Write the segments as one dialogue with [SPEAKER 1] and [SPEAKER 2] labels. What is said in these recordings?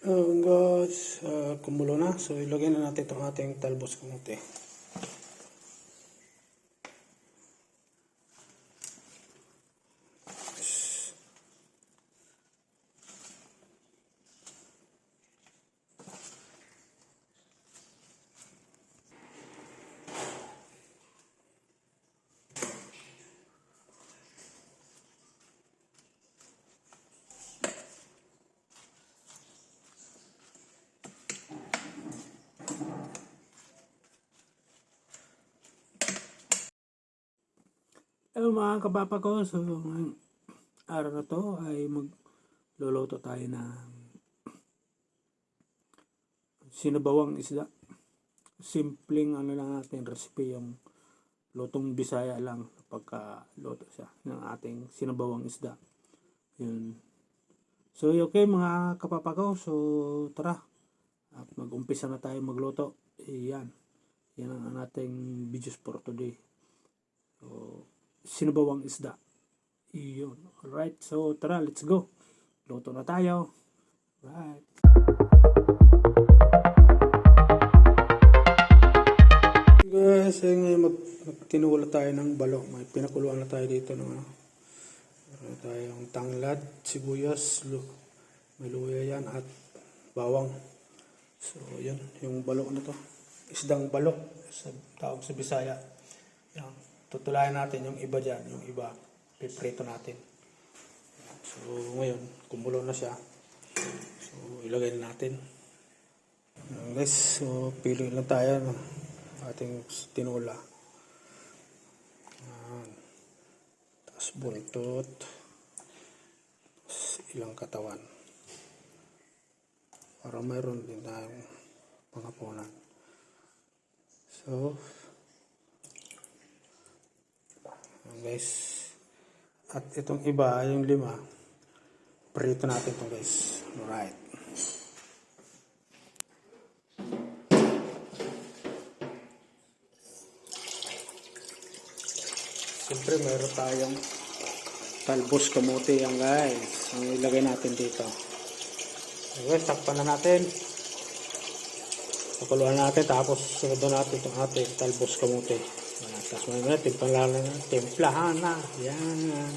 [SPEAKER 1] Guys, kumulo na. So, ilagay na natin itong ating talbos kamote. Hello mga kabapa ko, so ngayong araw na to ay magluluto tayo ng sinabawang isda. Simpleng lang natin recipe, yung lutong Bisaya lang pagka-luto siya ng ating sinabawang isda. Yun. So okay mga kabapa ko, so tara at mag-umpisa na tayo magluto. Yan ang ating videos for today. So sinabawang isda. Iyon. Alright, so tara, let's go. Luto na tayo. Right. Guys, ngayon magtinula tayo ng balo. May pinakuluan na tayo dito ng meron tayong tanglad, sibuyas, may luya yan at bawang. So yun, yung balo na to. Isdang balo sa tawag sa Bisaya. Yan. Tutulayan natin yung iba dyan, yung iba piprito natin. So ngayon, kumulo na siya. So ilagay na natin. Guys, so pili lang tayo ng ating tinula. Tapos buntot. Tapos ilang katawan. Para mayroon din tayong pangapunan. So guys, at itong iba, yung 5, prito natin ito guys. Alright. Siyempre mayroon tayong talbos kamote yan guys. Ang ilagay natin dito. Okay, takpan na natin. Pakuluan natin, tapos sunod natin itong ating talbos kamote. Tapos may mga timplahan na. Yan.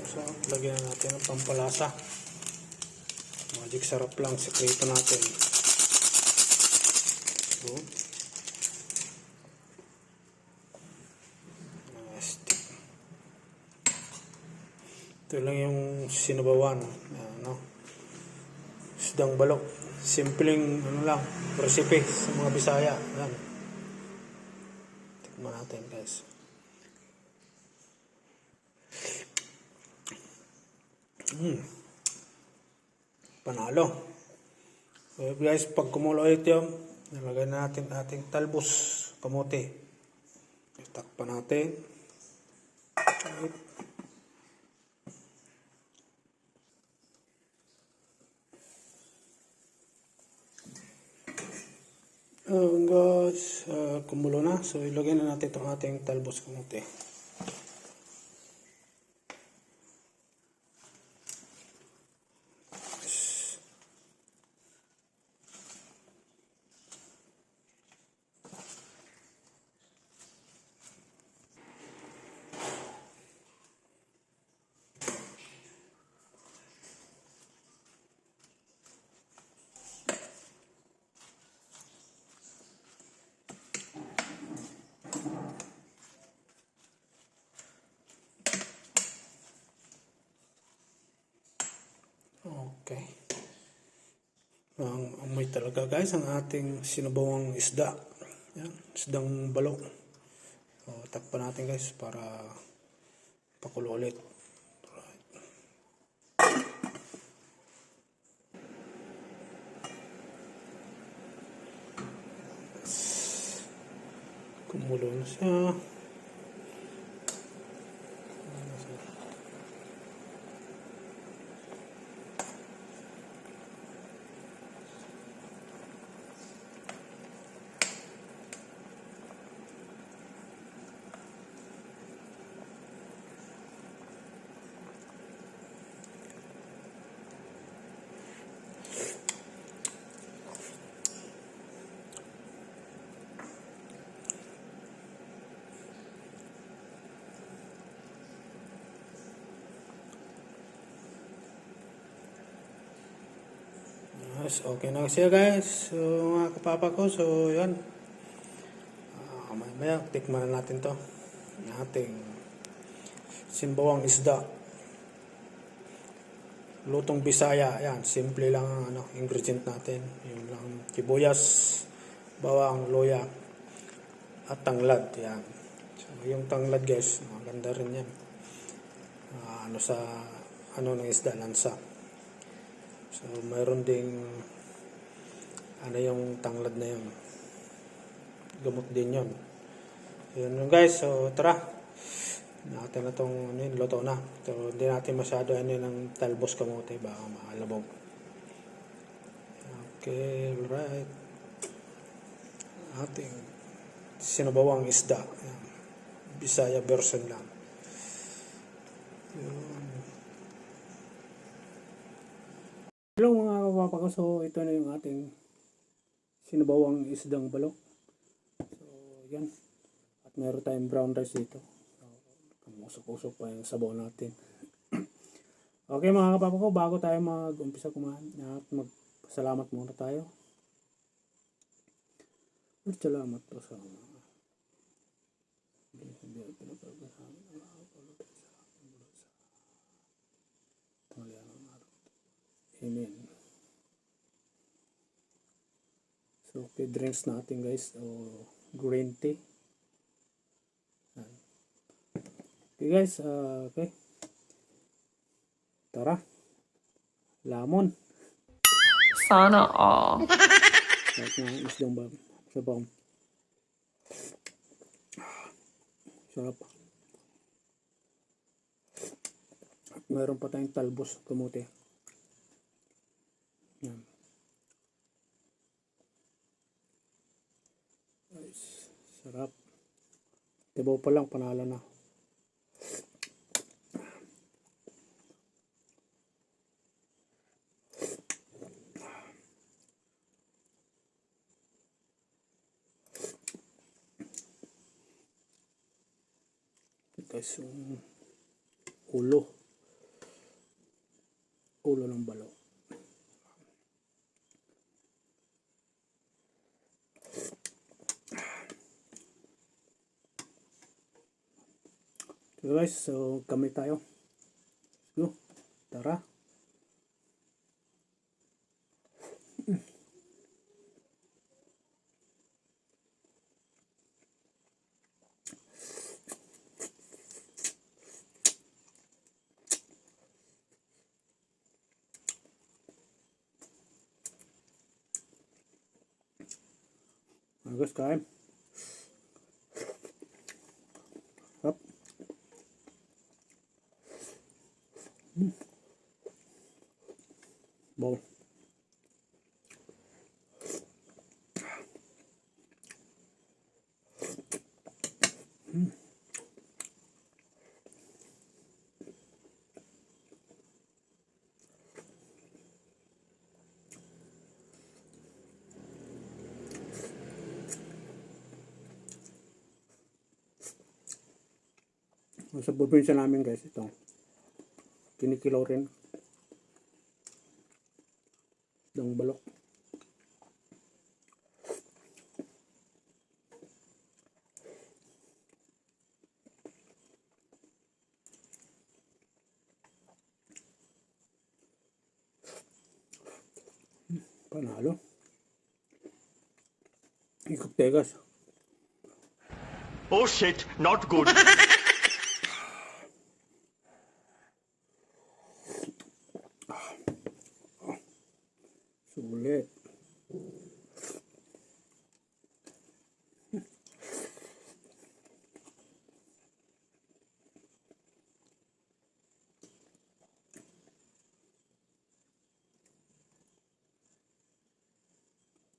[SPEAKER 1] So, lagyan na natin ang pampalasa. Magic sarap lang, sekreto natin. So, ito lang yung sinabawan. Isdang balok. Simpleng lang, recipe sa mga Bisaya. Yan. Tikman natin guys. Panalo. So guys, pag kumulo ito, nalagay natin ating talbos kamote. Takpan natin. Right. Guys, kumulo na. So ilagay na natin itong ating talbos kamote. Okay. Ang amoy talaga guys ang ating sinabawang isda. Yan, isdang balok. So, takpan natin guys para pakulo ulit. Right. Kumulo na siya. Mas okay na siya guys. So mga kapapa ko, so yan. Maya tikman na natin to. Yung ating simbawang isda. Lutong Bisaya. Yan, simple lang ang ingredient natin. Yung lang sibuyas, bawang, luya, at tanglad. Yan. So yung tanglad guys, maganda rin yan. Ng isda, lansa. So mayroon ding yung tanglad na yun. Gamot din yun. Yun guys, so tara. Natin na itong luto na. So hindi natin masyado ng talbos kamote, baka makalabog. Okay, alright. Ating sinabawang isda. Yan. Bisaya version lang. Yun. Hello mga kapapa ko, so ito na yung ating sinabawang isdang balok. So yan. At meron tayong brown rice dito. Kamusok-usok pa yung sabaw natin. Okay mga kapapa ko, bago tayo mag-umpisa kumain at magpasalamat muna tayo. Salamat po sa Amen. So, okay, drinks natin guys. O, green tea. Okay guys, okay. Tara. Lamon.
[SPEAKER 2] Sana all.
[SPEAKER 1] Kahit nga isdang ba. Sabang. Sarap. At meron pa tayong talbos kamote. Yan. Nice. Sarap. Tibaw pa lang, panalo na. Guys, yung ulo ng balo. So guys, so kami tayo. Go, tara. Guys, kain. Up. Bawal. Sa probinsya namin guys, ito kinikilaw rin ng balok. Panalo. Ikot tegas.
[SPEAKER 3] Oh shit, not good.
[SPEAKER 1] Sulit.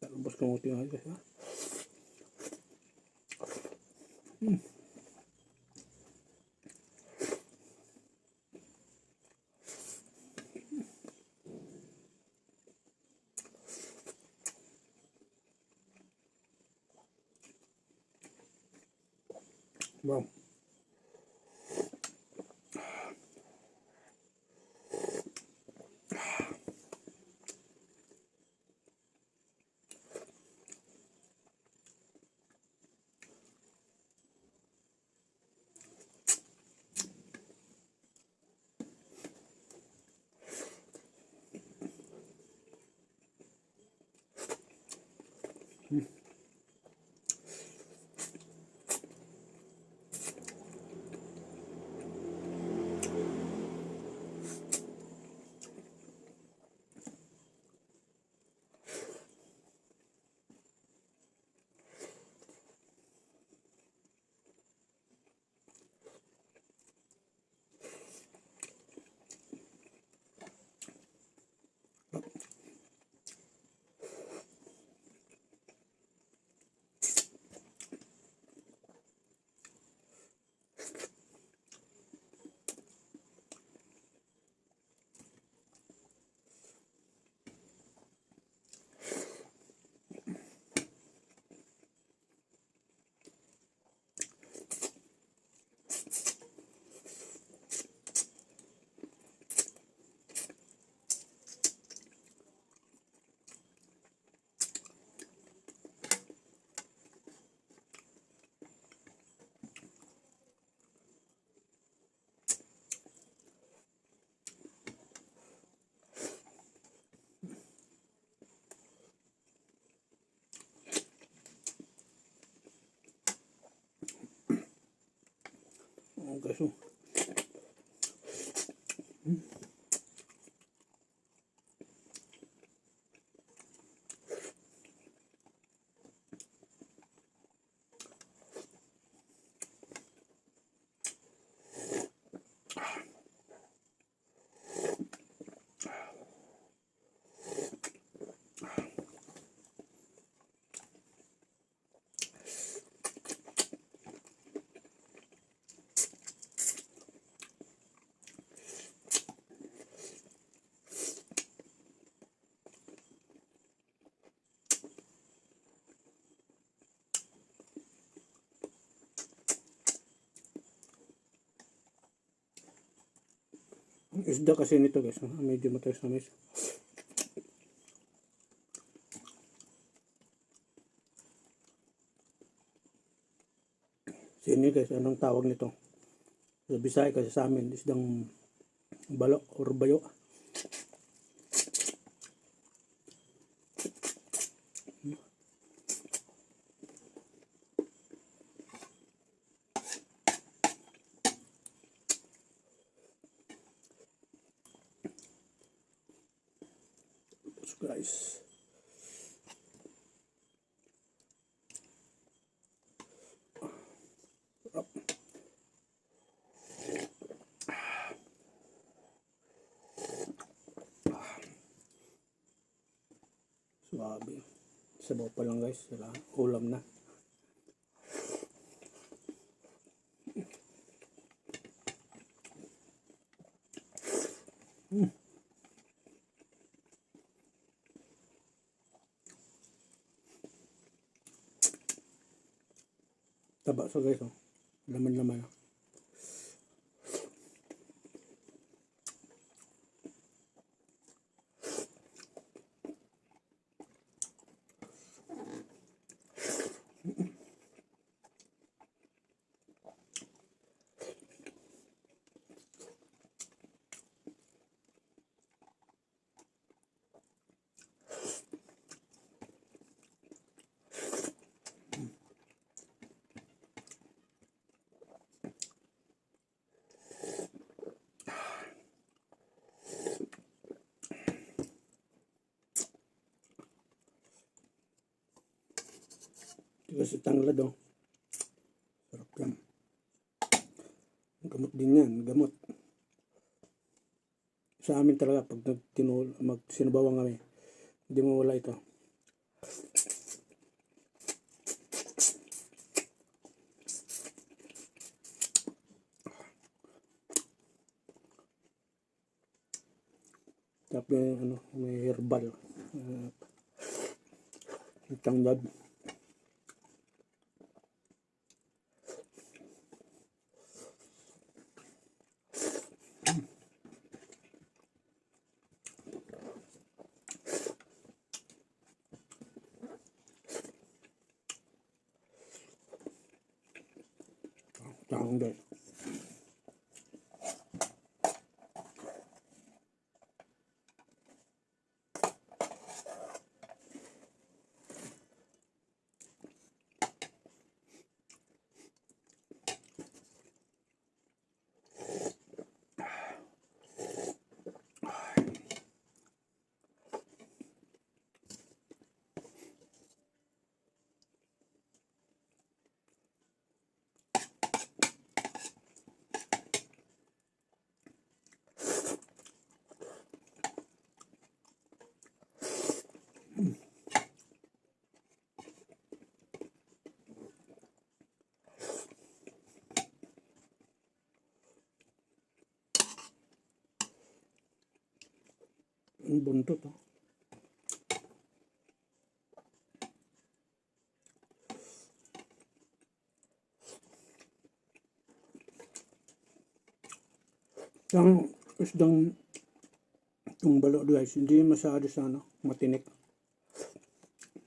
[SPEAKER 1] Talbos kamote nga guys, ha? Wow. guys. Oh. Ang isda kasi nito guys, medyo matamis-tamis. Sini guys, anong tawag nito? Sa Bisaya kasi sa amin, isdang balo or bayo. So guys, swabe. Sabaw pa lang guys, sila ulam na. Taba so guys, oh. Laman-laman. Ito kasi tanglad oh. Sarap yan. Gamot din yan, gamot. Sa amin talaga pag magsinubawang kami, hindi mo wala ito. Tapos may herbal. Tanglad. Tanglad. Ang buntot oh. Ang isdang itong balo guys, hindi masyado sa matinik.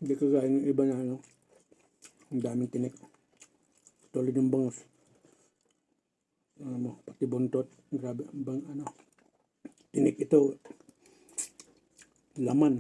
[SPEAKER 1] Hindi kagaya ng iba na ang daming tinik. Tulad ng bangus. Pati buntot, grabe bang tinik ito. Laman.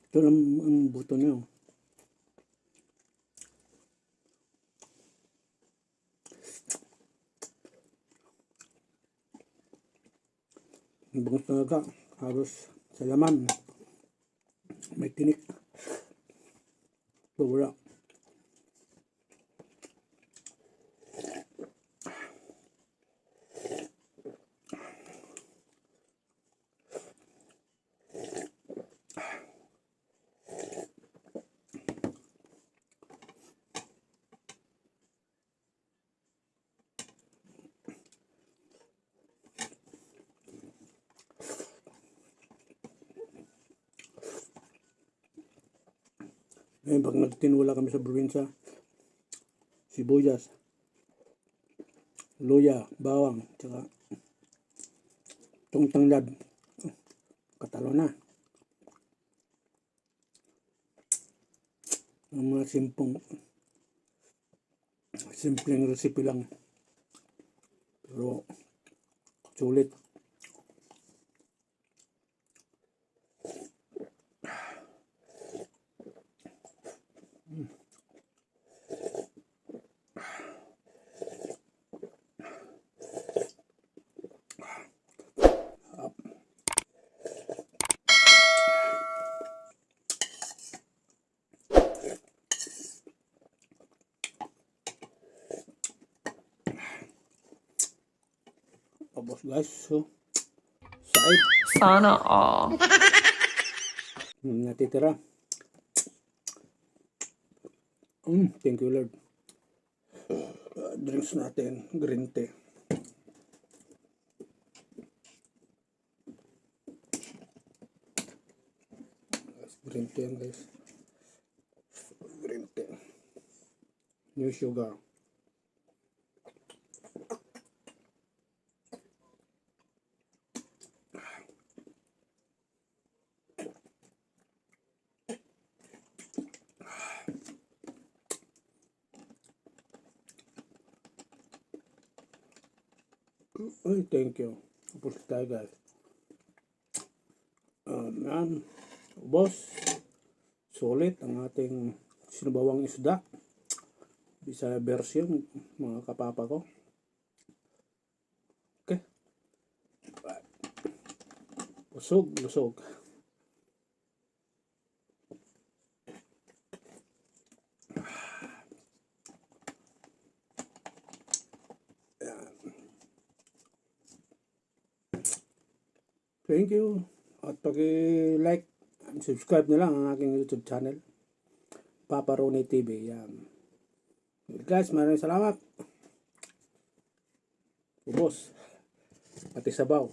[SPEAKER 1] Ito lang ang buto niyo. Ang bangus talaga. Halos sa laman. May tinik. So, wala. Ngayon, pag nagtinula kami sa probinsya, sibuyas, luya, bawang, tsaka itong tanglad, katalo na. Ang mga simpleng recipe lang. Pero, sulit. Tapos guys, so, said,
[SPEAKER 2] Sana all.
[SPEAKER 1] natitira. Thank you Lord. Drinks natin, green tea. Green tea yan guys. Green tea. New sugar. Ay, thank you. Tapos tayo guys. Yan. Boss. Solid ang ating sinubawang isda. Bisaya version, mga kapapa ko. Okay. Lusog. Thank you. At paki-like and subscribe na lang ang aking YouTube channel. Papa Ronnie TV. Yan. Guys, maraming salamat. Ubos. Pati sabaw.